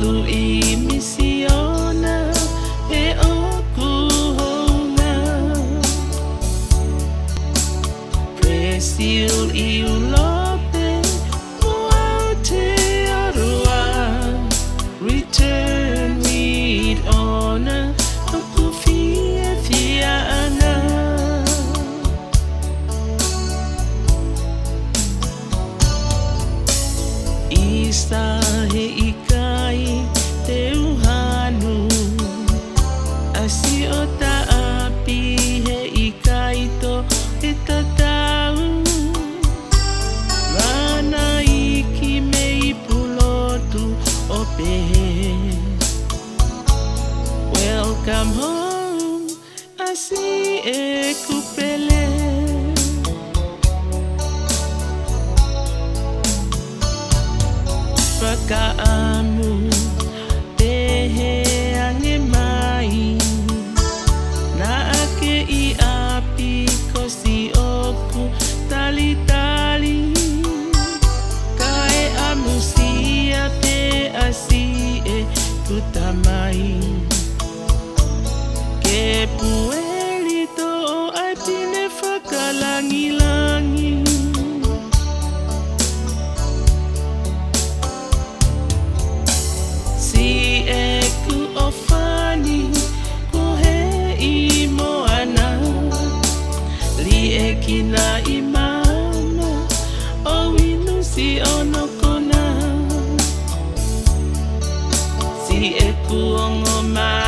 Lui misiona e okuhonga Presil iu lope Moate aroa Return with honor Okufia fiana Isa he ikai te uhanu Asi o taapi he ikai to e tatau Mana iki me ipulotu o pehe Welcome home asi e kupele Pakaamu pehe ange mai Na ake I api kosi oku tali-tali Kae amusia pe asi e kutamai Ke puelito ai pine whakalangi-langi Si eku ofani kohe I moana Li eki na imana o winu si ono kona Si eku ongo mai